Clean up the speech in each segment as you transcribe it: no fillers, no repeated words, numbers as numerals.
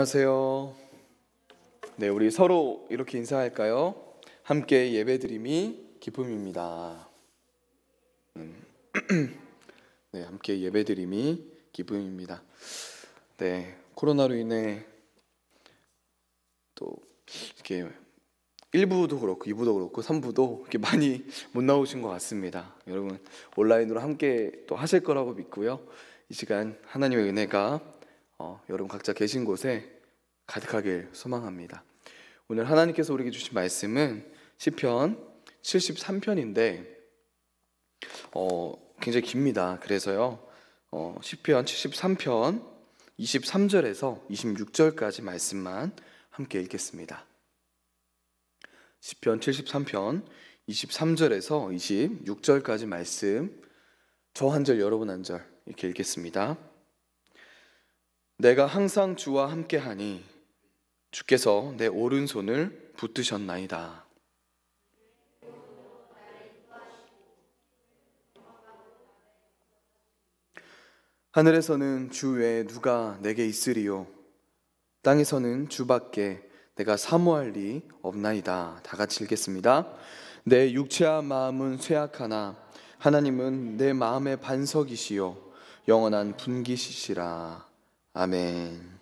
안녕하세요. 네, 우리 서로 이렇게 인사할까요? 함께 예배드림이 기쁨입니다. 네, 함께 예배드림이 기쁨입니다. 네, 코로나로 인해 또 이렇게 1부도 그렇고 2부도 그렇고 3부도 이렇게 많이 못 나오신 것 같습니다. 여러분 온라인으로 함께 또 하실 거라고 믿고요. 이 시간 하나님의 은혜가 여러분 각자 계신 곳에 가득하길 소망합니다. 오늘 하나님께서 우리에게 주신 말씀은 시편 73편인데 굉장히 깁니다. 그래서요 시편 73편 23절에서 26절까지 말씀만 함께 읽겠습니다. 시편 73편 23절에서 26절까지 말씀, 저 한 절 여러분 한 절 이렇게 읽겠습니다. 내가 항상 주와 함께하니 주께서 내 오른손을 붙드셨나이다. 하늘에서는 주 외에 누가 내게 있으리요, 땅에서는 주밖에 내가 사모할 리 없나이다. 다 같이 읽겠습니다. 내 육체와 마음은 쇠약하나 하나님은 내 마음의 반석이시요 영원한 분기시시라. 아멘.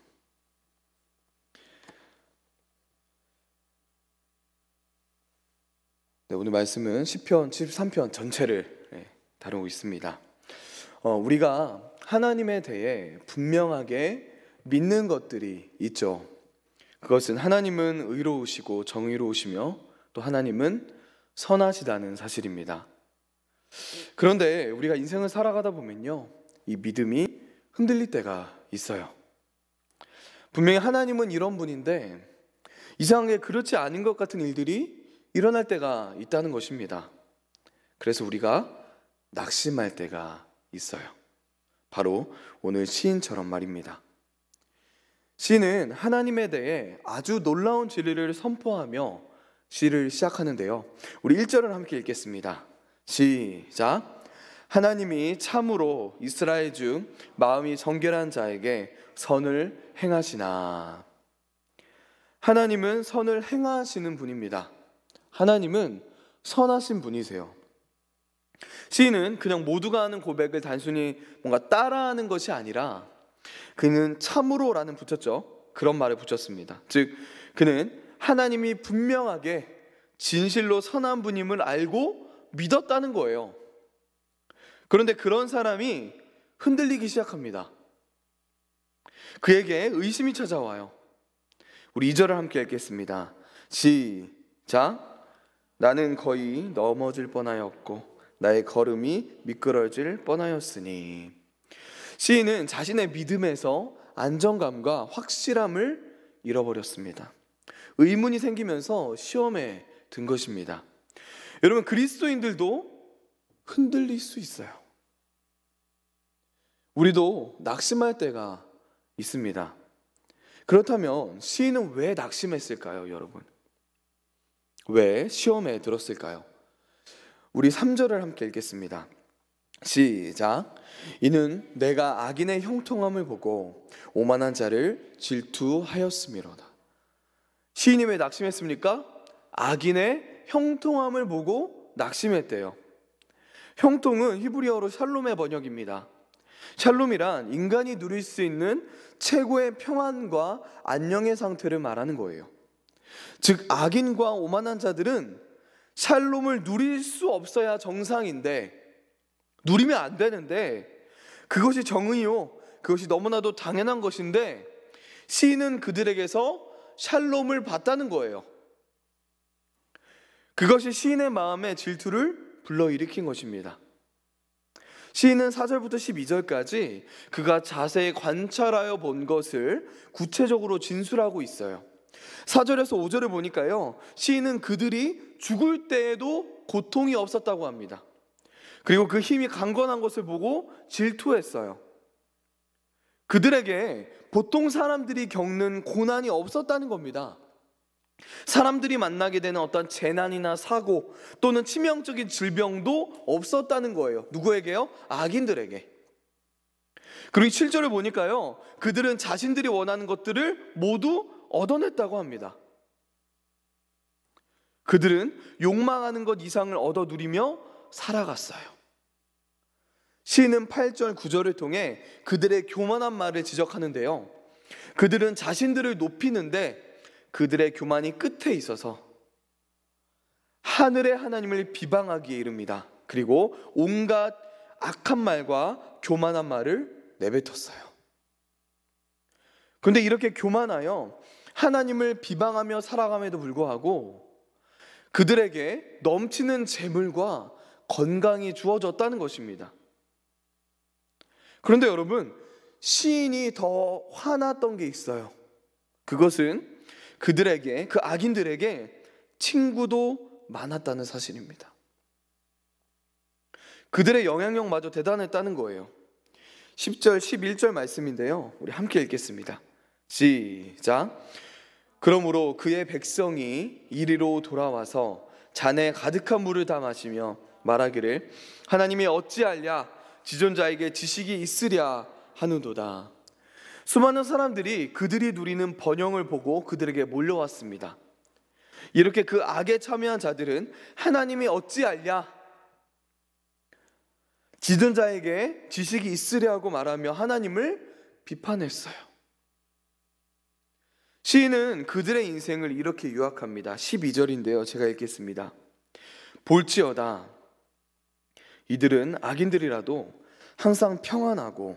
네, 오늘 말씀은 시편 73편 전체를 다루고 있습니다. 우리가 하나님에 대해 분명하게 믿는 것들이 있죠. 그것은 하나님은 의로우시고 정의로우시며 또 하나님은 선하시다는 사실입니다. 그런데 우리가 인생을 살아가다 보면요, 이 믿음이 흔들릴 때가 있어요. 분명히 하나님은 이런 분인데 이상하게 그렇지 않은 것 같은 일들이 일어날 때가 있다는 것입니다. 그래서 우리가 낙심할 때가 있어요. 바로 오늘 시인처럼 말입니다. 시는 하나님에 대해 아주 놀라운 진리를 선포하며 시를 시작하는데요, 우리 1절을 함께 읽겠습니다. 시작. 하나님이 참으로 이스라엘 중 마음이 정결한 자에게 선을 행하시나. 하나님은 선을 행하시는 분입니다. 하나님은 선하신 분이세요. 시인은 그냥 모두가 하는 고백을 단순히 뭔가 따라하는 것이 아니라 그는 참으로라는 붙였죠. 그런 말을 붙였습니다. 즉 그는 하나님이 분명하게 진실로 선한 분임을 알고 믿었다는 거예요. 그런데 그런 사람이 흔들리기 시작합니다. 그에게 의심이 찾아와요. 우리 2절을 함께 읽겠습니다. 시작. 나는 거의 넘어질 뻔하였고 나의 걸음이 미끄러질 뻔하였으니. 시인은 자신의 믿음에서 안정감과 확실함을 잃어버렸습니다. 의문이 생기면서 시험에 든 것입니다. 여러분, 그리스도인들도 흔들릴 수 있어요. 우리도 낙심할 때가 있습니다. 그렇다면 시인은 왜 낙심했을까요, 여러분? 왜 시험에 들었을까요? 우리 3절을 함께 읽겠습니다. 시작. 이는 내가 악인의 형통함을 보고 오만한 자를 질투하였음이로다. 시인이 왜 낙심했습니까? 악인의 형통함을 보고 낙심했대요. 형통은 히브리어로 샬롬의 번역입니다. 샬롬이란 인간이 누릴 수 있는 최고의 평안과 안녕의 상태를 말하는 거예요. 즉 악인과 오만한 자들은 샬롬을 누릴 수 없어야 정상인데, 누리면 안 되는데, 그것이 정의요, 그것이 너무나도 당연한 것인데 시인은 그들에게서 샬롬을 받다는 거예요. 그것이 시인의 마음에 질투를 불러일으킨 것입니다. 시인은 4절부터 12절까지 그가 자세히 관찰하여 본 것을 구체적으로 진술하고 있어요. 4절에서 5절을 보니까요, 시인은 그들이 죽을 때에도 고통이 없었다고 합니다. 그리고 그 힘이 강건한 것을 보고 질투했어요. 그들에게 보통 사람들이 겪는 고난이 없었다는 겁니다. 사람들이 만나게 되는 어떤 재난이나 사고 또는 치명적인 질병도 없었다는 거예요. 누구에게요? 악인들에게. 그리고 7절을 보니까요, 그들은 자신들이 원하는 것들을 모두 얻어냈다고 합니다. 그들은 욕망하는 것 이상을 얻어 누리며 살아갔어요. 시인은 8절, 9절을 통해 그들의 교만한 말을 지적하는데요, 그들은 자신들을 높이는데 그들의 교만이 끝에 있어서 하늘의 하나님을 비방하기에 이릅니다. 그리고 온갖 악한 말과 교만한 말을 내뱉었어요. 그런데 이렇게 교만하여 하나님을 비방하며 살아감에도 불구하고 그들에게 넘치는 재물과 건강이 주어졌다는 것입니다. 그런데 여러분, 시인이 더 화났던 게 있어요. 그것은 그들에게, 그 악인들에게 친구도 많았다는 사실입니다. 그들의 영향력마저 대단했다는 거예요. 10절, 11절 말씀인데요, 우리 함께 읽겠습니다. 시작. 그러므로 그의 백성이 이리로 돌아와서 잔에 가득한 물을 다 마시며 말하기를 하나님이 어찌하랴 지존자에게 지식이 있으랴 하는도다. 수많은 사람들이 그들이 누리는 번영을 보고 그들에게 몰려왔습니다. 이렇게 그 악에 참여한 자들은 하나님이 어찌하랴 지존자에게 지식이 있으랴고 말하며 하나님을 비판했어요. 시인은 그들의 인생을 이렇게 요약합니다. 12절인데요, 제가 읽겠습니다. 볼지어다 이들은 악인들이라도 항상 평안하고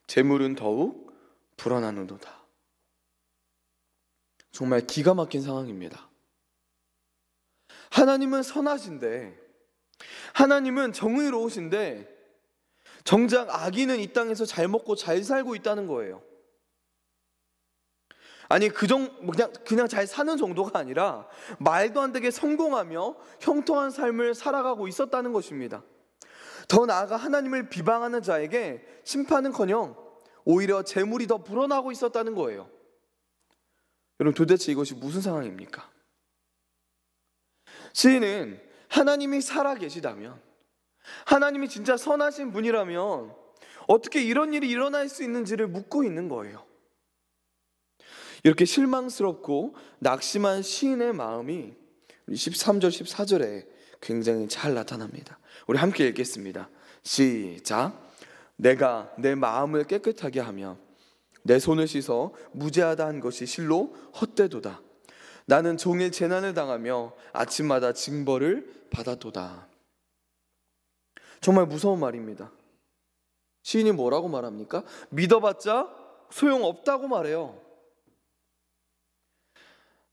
재물은 더욱 불어나는도다. 정말 기가 막힌 상황입니다. 하나님은 선하신데, 하나님은 정의로우신데 정작 악인은 이 땅에서 잘 먹고 잘 살고 있다는 거예요. 아니 그냥 잘 사는 정도가 아니라 말도 안 되게 성공하며 형통한 삶을 살아가고 있었다는 것입니다. 더 나아가 하나님을 비방하는 자에게 심판은커녕 오히려 재물이 더 불어나고 있었다는 거예요. 여러분, 도대체 이것이 무슨 상황입니까? 시인은 하나님이 살아계시다면, 하나님이 진짜 선하신 분이라면 어떻게 이런 일이 일어날 수 있는지를 묻고 있는 거예요. 이렇게 실망스럽고 낙심한 시인의 마음이 13절, 14절에 굉장히 잘 나타납니다. 우리 함께 읽겠습니다. 시작. 내가 내 마음을 깨끗하게 하며 내 손을 씻어 무죄하다 한 것이 실로 헛되도다. 나는 종일 재난을 당하며 아침마다 징벌을 받았도다. 정말 무서운 말입니다. 시인이 뭐라고 말합니까? 믿어봤자 소용없다고 말해요.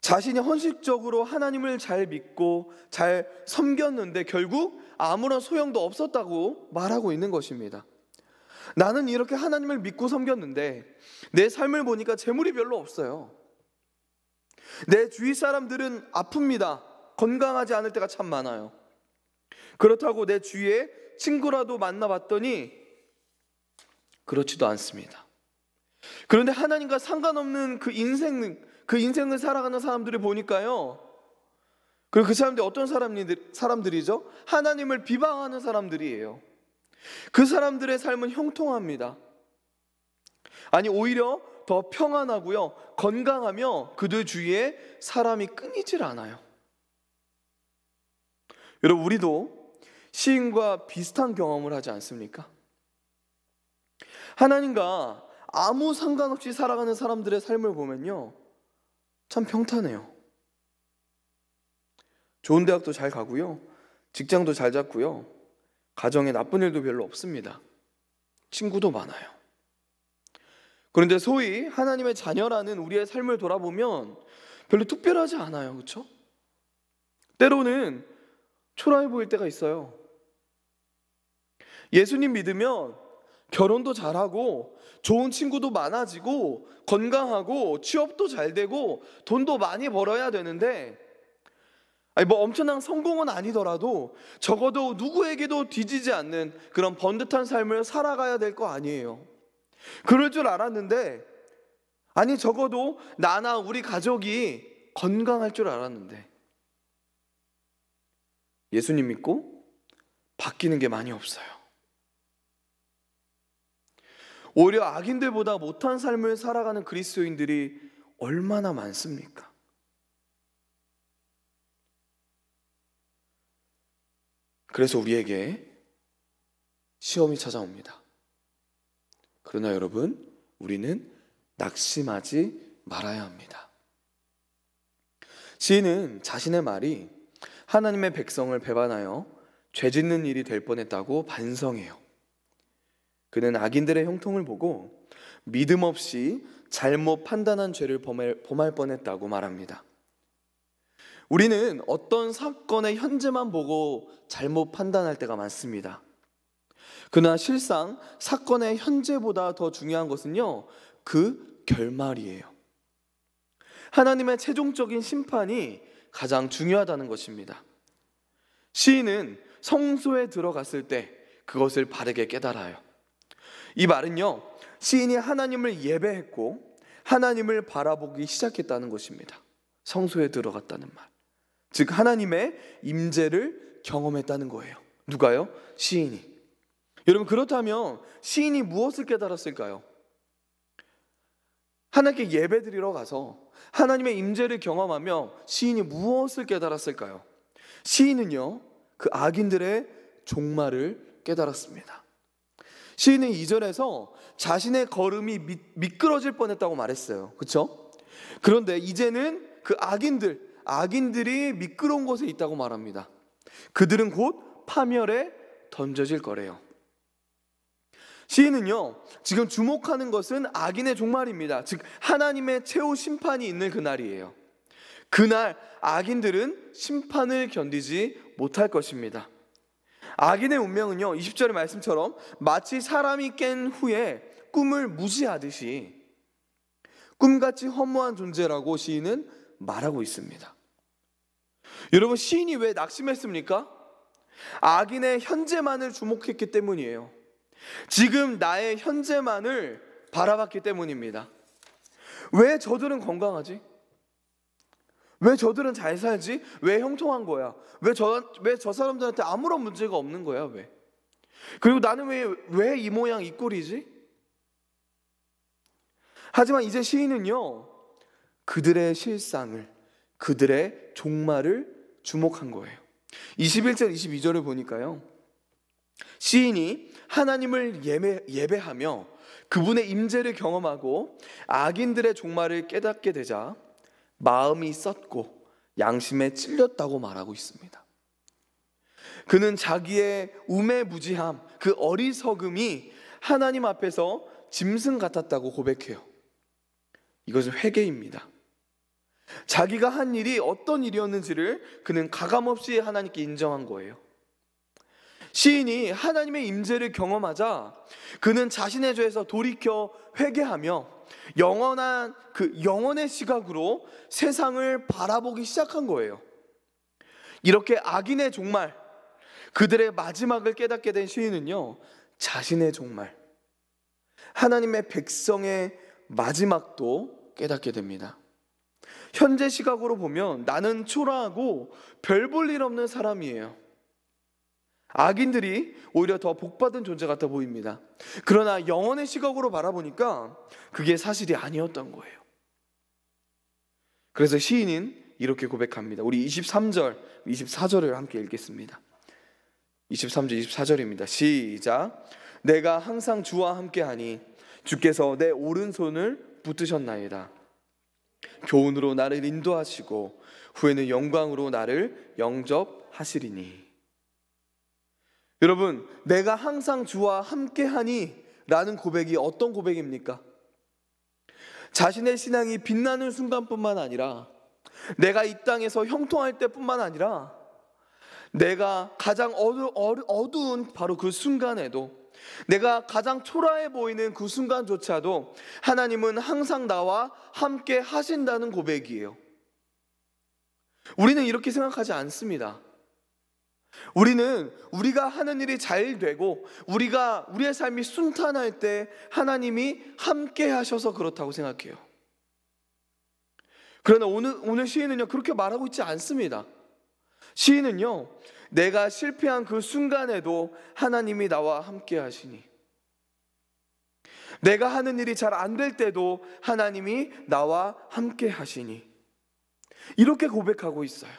자신이 헌식적으로 하나님을 잘 믿고 잘 섬겼는데 결국 아무런 소용도 없었다고 말하고 있는 것입니다. 나는 이렇게 하나님을 믿고 섬겼는데 내 삶을 보니까 재물이 별로 없어요. 내 주위 사람들은 아픕니다. 건강하지 않을 때가 참 많아요. 그렇다고 내 주위에 친구라도 만나봤더니 그렇지도 않습니다. 그런데 하나님과 상관없는 그 인생을 살아가는 사람들을 보니까요, 그리고 그 사람들이 어떤 사람들이죠? 하나님을 비방하는 사람들이에요. 그 사람들의 삶은 형통합니다. 아니 오히려 더 평안하고요, 건강하며 그들 주위에 사람이 끊이질 않아요. 여러분, 우리도 시인과 비슷한 경험을 하지 않습니까? 하나님과 아무 상관없이 살아가는 사람들의 삶을 보면요, 참 평탄해요. 좋은 대학도 잘 가고요, 직장도 잘 잡고요, 가정에 나쁜 일도 별로 없습니다. 친구도 많아요. 그런데 소위 하나님의 자녀라는 우리의 삶을 돌아보면 별로 특별하지 않아요. 그렇죠? 때로는 초라해 보일 때가 있어요. 예수님 믿으면 결혼도 잘하고 좋은 친구도 많아지고 건강하고 취업도 잘 되고 돈도 많이 벌어야 되는데, 뭐 엄청난 성공은 아니더라도 적어도 누구에게도 뒤지지 않는 그런 번듯한 삶을 살아가야 될 거 아니에요. 그럴 줄 알았는데, 아니 적어도 나나 우리 가족이 건강할 줄 알았는데 예수님 믿고 바뀌는 게 많이 없어요. 오히려 악인들보다 못한 삶을 살아가는 그리스도인들이 얼마나 많습니까? 그래서 우리에게 시험이 찾아옵니다. 그러나 여러분, 우리는 낙심하지 말아야 합니다. 시인은 자신의 말이 하나님의 백성을 배반하여 죄 짓는 일이 될 뻔했다고 반성해요. 그는 악인들의 형통을 보고 믿음 없이 잘못 판단한 죄를 범할 뻔했다고 말합니다. 우리는 어떤 사건의 현재만 보고 잘못 판단할 때가 많습니다. 그러나 실상 사건의 현재보다 더 중요한 것은요, 그 결말이에요. 하나님의 최종적인 심판이 가장 중요하다는 것입니다. 시인은 성소에 들어갔을 때 그것을 바르게 깨달아요. 이 말은요, 시인이 하나님을 예배했고 하나님을 바라보기 시작했다는 것입니다. 성소에 들어갔다는 말, 즉 하나님의 임재를 경험했다는 거예요. 누가요? 시인이. 여러분, 그렇다면 시인이 무엇을 깨달았을까요? 하나님께 예배드리러 가서 하나님의 임재를 경험하며 시인이 무엇을 깨달았을까요? 시인은요, 그 악인들의 종말을 깨달았습니다. 시인은 2절에서 자신의 걸음이 미끄러질 뻔했다고 말했어요. 그렇죠? 그런데 이제는 그 악인들이 미끄러운 곳에 있다고 말합니다. 그들은 곧 파멸에 던져질 거래요. 시인은요, 지금 주목하는 것은 악인의 종말입니다. 즉 하나님의 최후 심판이 있는 그날이에요. 그날 악인들은 심판을 견디지 못할 것입니다. 악인의 운명은요, 20절의 말씀처럼 마치 사람이 깬 후에 꿈을 무시하듯이 꿈같이 허무한 존재라고 시인은 말하고 있습니다. 여러분, 시인이 왜 낙심했습니까? 악인의 현재만을 주목했기 때문이에요. 지금 나의 현재만을 바라봤기 때문입니다. 왜 저들은 건강하지? 왜 저들은 잘 살지? 왜 형통한 거야? 왜 저 사람들한테 아무런 문제가 없는 거야? 왜? 그리고 나는 왜 이 모양 이 꼴이지? 하지만 이제 시인은요, 그들의 실상을, 그들의 종말을 주목한 거예요. 21절 22절을 보니까요, 시인이 하나님을 예배하며 그분의 임재를 경험하고 악인들의 종말을 깨닫게 되자 마음이 썩고 양심에 찔렸다고 말하고 있습니다. 그는 자기의 우매무지함, 그 어리석음이 하나님 앞에서 짐승 같았다고 고백해요. 이것은 회개입니다. 자기가 한 일이 어떤 일이었는지를 그는 가감없이 하나님께 인정한 거예요. 시인이 하나님의 임재를 경험하자 그는 자신의 죄에서 돌이켜 회개하며 영원의 시각으로 세상을 바라보기 시작한 거예요. 이렇게 악인의 종말, 그들의 마지막을 깨닫게 된 시인은요, 자신의 종말, 하나님의 백성의 마지막도 깨닫게 됩니다. 현재 시각으로 보면 나는 초라하고 별 볼 일 없는 사람이에요. 악인들이 오히려 더 복받은 존재 같아 보입니다. 그러나 영원의 시각으로 바라보니까 그게 사실이 아니었던 거예요. 그래서 시인은 이렇게 고백합니다. 우리 23절, 24절을 함께 읽겠습니다. 23절, 24절입니다. 시작. 내가 항상 주와 함께하니 주께서 내 오른손을 붙드셨나이다. 교훈으로 나를 인도하시고 후에는 영광으로 나를 영접하시리니. 여러분, 내가 항상 주와 함께하니 라는 고백이 어떤 고백입니까? 자신의 신앙이 빛나는 순간뿐만 아니라, 내가 이 땅에서 형통할 때뿐만 아니라, 내가 가장 어두운 바로 그 순간에도, 내가 가장 초라해 보이는 그 순간조차도 하나님은 항상 나와 함께 하신다는 고백이에요. 우리는 이렇게 생각하지 않습니다. 우리는 우리가 하는 일이 잘 되고 우리의 삶이 순탄할 때 하나님이 함께 하셔서 그렇다고 생각해요. 그러나 오늘 시인은요, 그렇게 말하고 있지 않습니다. 시인은요, 내가 실패한 그 순간에도 하나님이 나와 함께 하시니, 내가 하는 일이 잘 안 될 때도 하나님이 나와 함께 하시니, 이렇게 고백하고 있어요.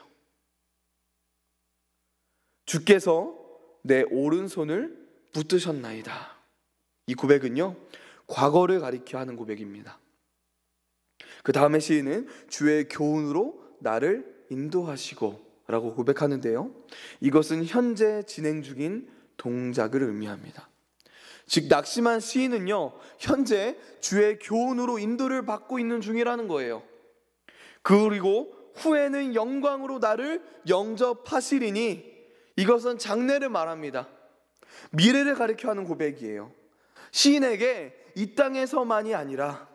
주께서 내 오른손을 붙드셨나이다. 이 고백은요, 과거를 가리켜 하는 고백입니다. 그 다음에 시인은 주의 교훈으로 나를 인도하시고 라고 고백하는데요, 이것은 현재 진행 중인 동작을 의미합니다. 즉 낙심한 시인은요, 현재 주의 교훈으로 인도를 받고 있는 중이라는 거예요. 그리고 후에는 영광으로 나를 영접하시리니, 이것은 장래를 말합니다. 미래를 가리켜 하는 고백이에요. 시인에게 이 땅에서만이 아니라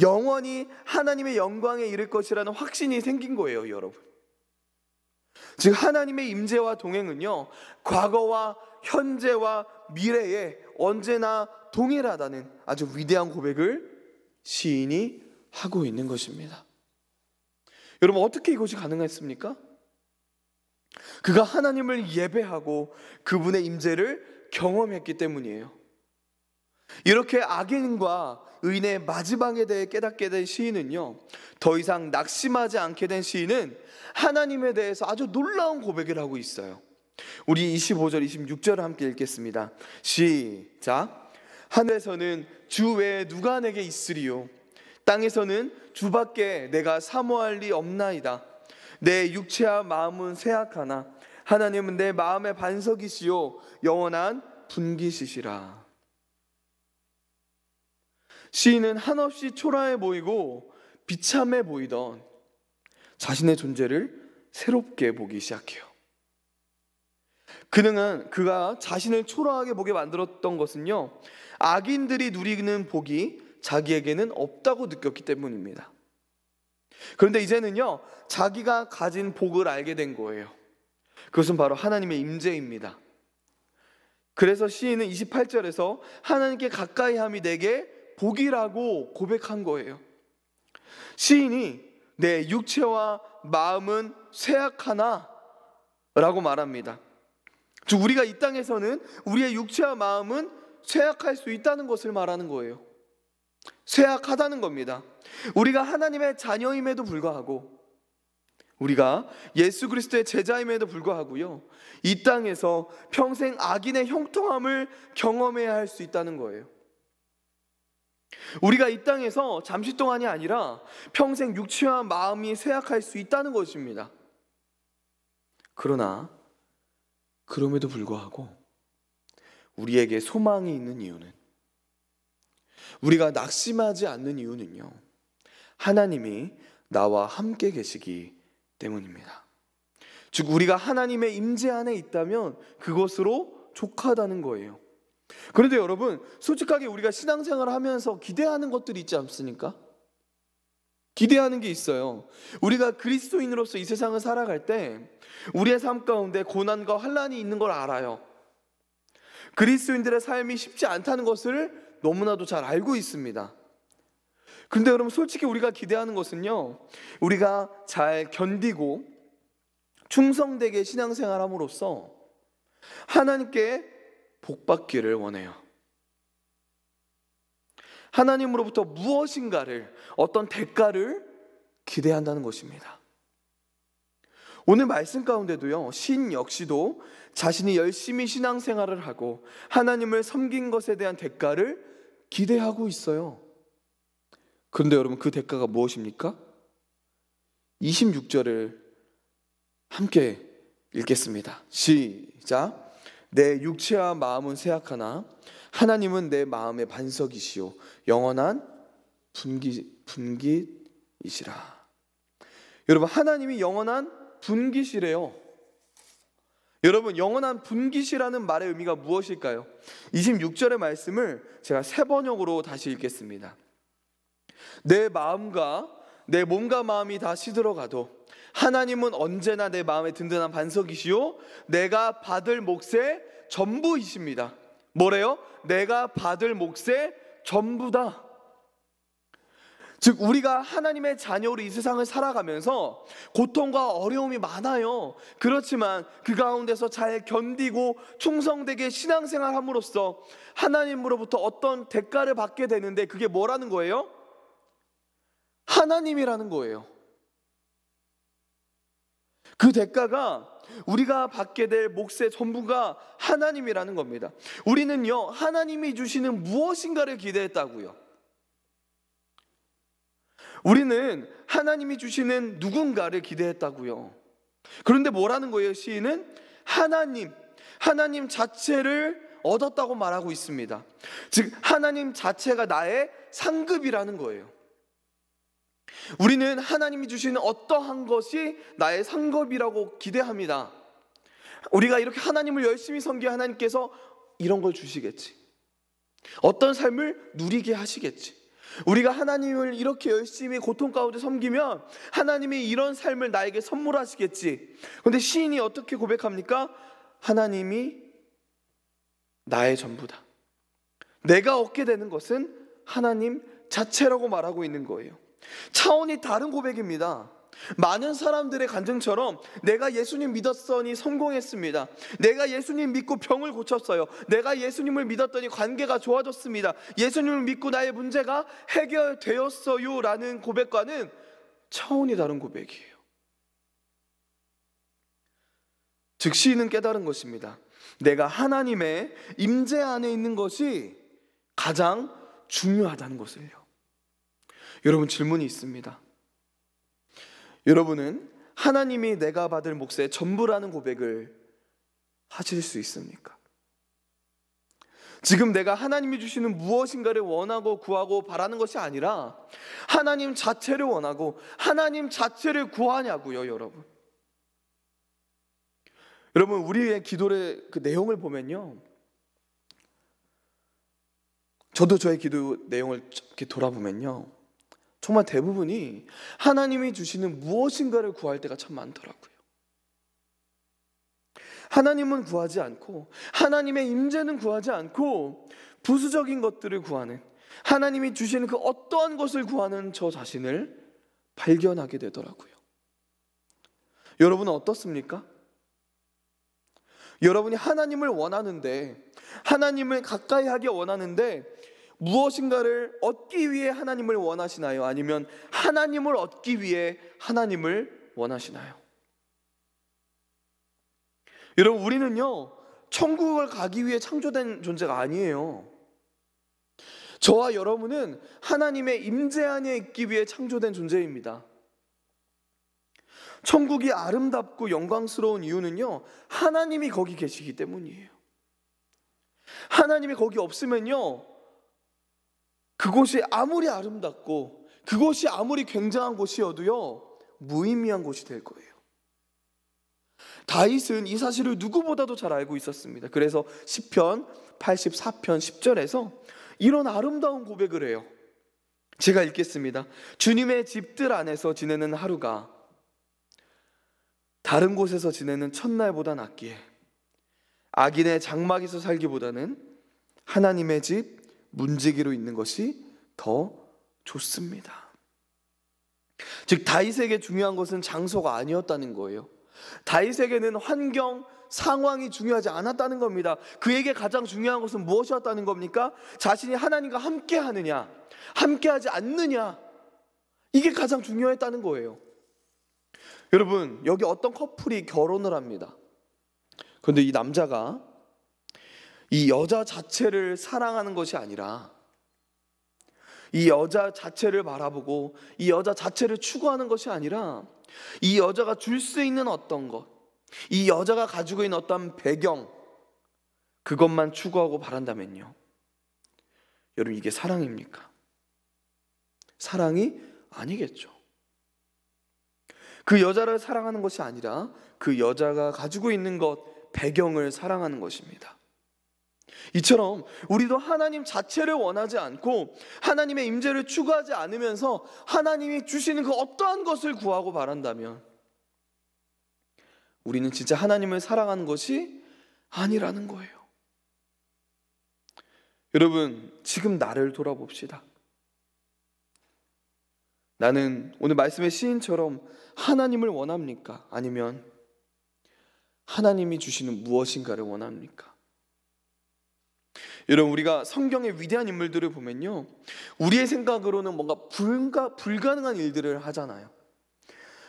영원히 하나님의 영광에 이를 것이라는 확신이 생긴 거예요, 여러분. 즉 하나님의 임재와 동행은요, 과거와 현재와 미래에 언제나 동일하다는 아주 위대한 고백을 시인이 하고 있는 것입니다. 여러분, 어떻게 이것이 가능했습니까? 그가 하나님을 예배하고 그분의 임재를 경험했기 때문이에요. 이렇게 악인과 의인의 마지막에 대해 깨닫게 된 시인은요, 더 이상 낙심하지 않게 된 시인은 하나님에 대해서 아주 놀라운 고백을 하고 있어요. 우리 25절, 26절을 함께 읽겠습니다. 시작. 하늘에서는 주 외에 누가 내게 있으리요? 땅에서는 주밖에 내가 사모할 리 없나이다. 내 육체와 마음은 쇠약하나 하나님은 내 마음의 반석이시요 영원한 분깃이시라. 시인은 한없이 초라해 보이고 비참해 보이던 자신의 존재를 새롭게 보기 시작해요. 그가 자신을 초라하게 보게 만들었던 것은요, 악인들이 누리는 복이 자기에게는 없다고 느꼈기 때문입니다. 그런데 이제는요, 자기가 가진 복을 알게 된 거예요. 그것은 바로 하나님의 임재입니다. 그래서 시인은 28절에서 하나님께 가까이 함이 내게 복이라고 고백한 거예요. 시인이 내 육체와 마음은 쇠약하나 라고 말합니다. 즉 우리가 이 땅에서는 우리의 육체와 마음은 쇠약할 수 있다는 것을 말하는 거예요. 쇠약하다는 겁니다. 우리가 하나님의 자녀임에도 불구하고, 우리가 예수 그리스도의 제자임에도 불구하고요, 이 땅에서 평생 악인의 형통함을 경험해야 할 수 있다는 거예요. 우리가 이 땅에서 잠시 동안이 아니라 평생 육체와 마음이 쇠약할 수 있다는 것입니다. 그러나 그럼에도 불구하고 우리에게 소망이 있는 이유는, 우리가 낙심하지 않는 이유는요, 하나님이 나와 함께 계시기 때문입니다. 즉 우리가 하나님의 임재 안에 있다면 그것으로 족하다는 거예요. 그런데 여러분, 솔직하게 우리가 신앙생활을 하면서 기대하는 것들이 있지 않습니까? 기대하는 게 있어요. 우리가 그리스도인으로서 이 세상을 살아갈 때 우리의 삶 가운데 고난과 환난이 있는 걸 알아요. 그리스도인들의 삶이 쉽지 않다는 것을 너무나도 잘 알고 있습니다. 그런데 여러분, 솔직히 우리가 기대하는 것은요, 우리가 잘 견디고 충성되게 신앙생활함으로써 하나님께 복받기를 원해요. 하나님으로부터 무엇인가를, 어떤 대가를 기대한다는 것입니다. 오늘 말씀 가운데도요, 시인 역시도 자신이 열심히 신앙생활을 하고 하나님을 섬긴 것에 대한 대가를 기대하고 있어요. 그런데 여러분, 그 대가가 무엇입니까? 26절을 함께 읽겠습니다. 시작. 내 육체와 마음은 쇠약하나 하나님은 내 마음의 반석이시요 영원한 분깃이시라. 여러분, 하나님이 영원한 분깃이래요. 여러분, 영원한 분깃이라는 말의 의미가 무엇일까요? 26절의 말씀을 제가 세 번역으로 다시 읽겠습니다. 내 마음과 내 몸과 마음이 다 시들어가도 하나님은 언제나 내 마음의 든든한 반석이시요 내가 받을 몫의 전부이십니다. 뭐래요? 내가 받을 몫의 전부다. 즉 우리가 하나님의 자녀로 이 세상을 살아가면서 고통과 어려움이 많아요. 그렇지만 그 가운데서 잘 견디고 충성되게 신앙생활 함으로써 하나님으로부터 어떤 대가를 받게 되는데, 그게 뭐라는 거예요? 하나님이라는 거예요. 그 대가가 우리가 받게 될 몫의 전부가 하나님이라는 겁니다. 우리는요, 하나님이 주시는 무엇인가를 기대했다고요. 우리는 하나님이 주시는 누군가를 기대했다고요. 그런데 뭐라는 거예요? 시인은 하나님 자체를 얻었다고 말하고 있습니다. 즉 하나님 자체가 나의 상급이라는 거예요. 우리는 하나님이 주시는 어떠한 것이 나의 상급이라고 기대합니다. 우리가 이렇게 하나님을 열심히 섬기면 하나님께서 이런 걸 주시겠지, 어떤 삶을 누리게 하시겠지. 우리가 하나님을 이렇게 열심히 고통 가운데 섬기면 하나님이 이런 삶을 나에게 선물하시겠지. 그런데 시인이 어떻게 고백합니까? 하나님이 나의 전부다. 내가 얻게 되는 것은 하나님 자체라고 말하고 있는 거예요. 차원이 다른 고백입니다. 많은 사람들의 간증처럼 내가 예수님 믿었더니 성공했습니다. 내가 예수님 믿고 병을 고쳤어요. 내가 예수님을 믿었더니 관계가 좋아졌습니다. 예수님을 믿고 나의 문제가 해결되었어요 라는 고백과는 차원이 다른 고백이에요. 즉 시인은 깨달은 것입니다. 내가 하나님의 임재 안에 있는 것이 가장 중요하다는 것을요. 여러분, 질문이 있습니다. 여러분은 하나님이 내가 받을 몫의 전부라는 고백을 하실 수 있습니까? 지금 내가 하나님이 주시는 무엇인가를 원하고 구하고 바라는 것이 아니라 하나님 자체를 원하고 하나님 자체를 구하냐고요, 여러분. 여러분, 우리의 기도의 그 내용을 보면요, 저도 저의 기도 내용을 이렇게 돌아보면요, 정말 대부분이 하나님이 주시는 무엇인가를 구할 때가 참 많더라고요. 하나님은 구하지 않고, 하나님의 임재는 구하지 않고 부수적인 것들을 구하는, 하나님이 주시는 그 어떠한 것을 구하는 저 자신을 발견하게 되더라고요. 여러분은 어떻습니까? 여러분이 하나님을 원하는데, 하나님을 가까이 하기 원하는데 무엇인가를 얻기 위해 하나님을 원하시나요? 아니면 하나님을 얻기 위해 하나님을 원하시나요? 여러분, 우리는요, 천국을 가기 위해 창조된 존재가 아니에요. 저와 여러분은 하나님의 임재 안에 있기 위해 창조된 존재입니다. 천국이 아름답고 영광스러운 이유는요, 하나님이 거기 계시기 때문이에요. 하나님이 거기 없으면요, 그곳이 아무리 아름답고 그곳이 아무리 굉장한 곳이어도요, 무의미한 곳이 될 거예요. 다윗은 이 사실을 누구보다도 잘 알고 있었습니다. 그래서 시편 84편 10절에서 이런 아름다운 고백을 해요. 제가 읽겠습니다. 주님의 집들 안에서 지내는 하루가 다른 곳에서 지내는 첫날보다 낫기에, 악인의 장막에서 살기보다는 하나님의 집 문지기로 있는 것이 더 좋습니다. 즉 다윗에게 중요한 것은 장소가 아니었다는 거예요. 다윗에게는 환경, 상황이 중요하지 않았다는 겁니다. 그에게 가장 중요한 것은 무엇이었다는 겁니까? 자신이 하나님과 함께 하느냐, 함께하지 않느냐, 이게 가장 중요했다는 거예요. 여러분, 여기 어떤 커플이 결혼을 합니다. 그런데 이 남자가 이 여자 자체를 사랑하는 것이 아니라 이 여자 자체를 바라보고 이 여자 자체를 추구하는 것이 아니라 이 여자가 줄 수 있는 어떤 것, 이 여자가 가지고 있는 어떤 배경, 그것만 추구하고 바란다면요, 여러분, 이게 사랑입니까? 사랑이 아니겠죠. 그 여자를 사랑하는 것이 아니라 그 여자가 가지고 있는 것, 배경을 사랑하는 것입니다. 이처럼 우리도 하나님 자체를 원하지 않고 하나님의 임재를 추구하지 않으면서 하나님이 주시는 그 어떠한 것을 구하고 바란다면 우리는 진짜 하나님을 사랑하는 것이 아니라는 거예요. 여러분, 지금 나를 돌아봅시다. 나는 오늘 말씀의 시인처럼 하나님을 원합니까? 아니면 하나님이 주시는 무엇인가를 원합니까? 여러분, 우리가 성경의 위대한 인물들을 보면요, 우리의 생각으로는 뭔가 불가능한 일들을 하잖아요.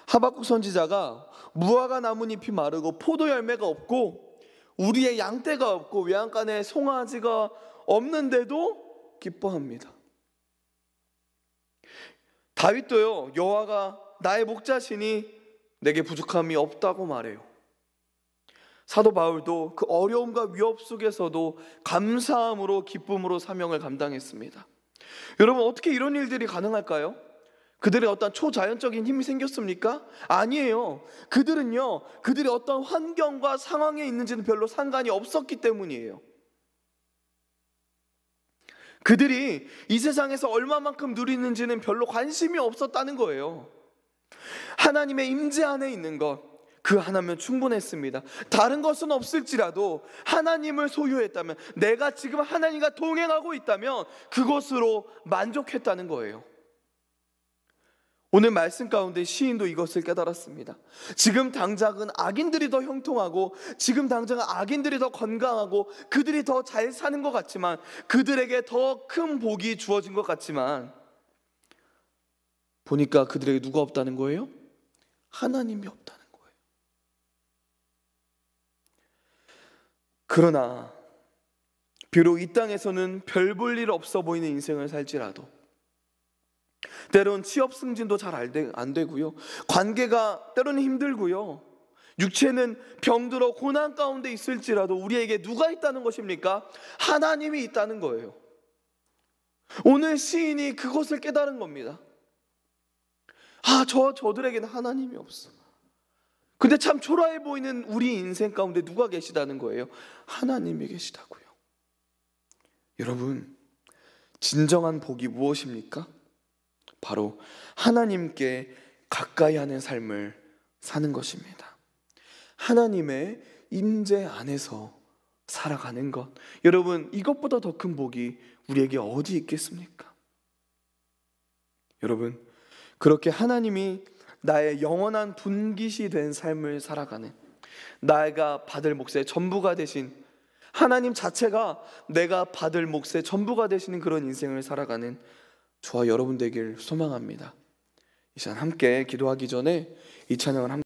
하박국 선지자가 무화과 나뭇잎이 마르고 포도 열매가 없고 우리의 양떼가 없고 외양간에 송아지가 없는데도 기뻐합니다. 다윗도요, 여호와가 나의 목자시니 내게 부족함이 없다고 말해요. 사도 바울도 그 어려움과 위협 속에서도 감사함으로 기쁨으로 사명을 감당했습니다. 여러분, 어떻게 이런 일들이 가능할까요? 그들의 어떤 초자연적인 힘이 생겼습니까? 아니에요. 그들은요, 그들이 어떤 환경과 상황에 있는지는 별로 상관이 없었기 때문이에요. 그들이 이 세상에서 얼마만큼 누리는지는 별로 관심이 없었다는 거예요. 하나님의 임재 안에 있는 것, 그 하나면 충분했습니다. 다른 것은 없을지라도 하나님을 소유했다면, 내가 지금 하나님과 동행하고 있다면 그것으로 만족했다는 거예요. 오늘 말씀 가운데 시인도 이것을 깨달았습니다. 지금 당장은 악인들이 더 형통하고 지금 당장은 악인들이 더 건강하고 그들이 더 잘 사는 것 같지만, 그들에게 더 큰 복이 주어진 것 같지만, 보니까 그들에게 누가 없다는 거예요? 하나님이 없다는 거예요. 그러나 비록 이 땅에서는 별 볼 일 없어 보이는 인생을 살지라도, 때론 취업 승진도 잘 안 되고요, 관계가 때로는 힘들고요, 육체는 병들어 고난 가운데 있을지라도 우리에게 누가 있다는 것입니까? 하나님이 있다는 거예요. 오늘 시인이 그것을 깨달은 겁니다. 저들에게는 하나님이 없어. 근데 참 초라해 보이는 우리 인생 가운데 누가 계시다는 거예요? 하나님이 계시다고요. 여러분, 진정한 복이 무엇입니까? 바로 하나님께 가까이 하는 삶을 사는 것입니다. 하나님의 임재 안에서 살아가는 것. 여러분, 이것보다 더 큰 복이 우리에게 어디 있겠습니까? 여러분, 그렇게 하나님이 나의 영원한 분깃이 된 삶을 살아가는, 내가 받을 몫의 전부가 되신 하나님 자체가 내가 받을 몫의 전부가 되시는 그런 인생을 살아가는 저와 여러분 되길 소망합니다. 이 시간 함께 기도하기 전에 이 찬양을 함께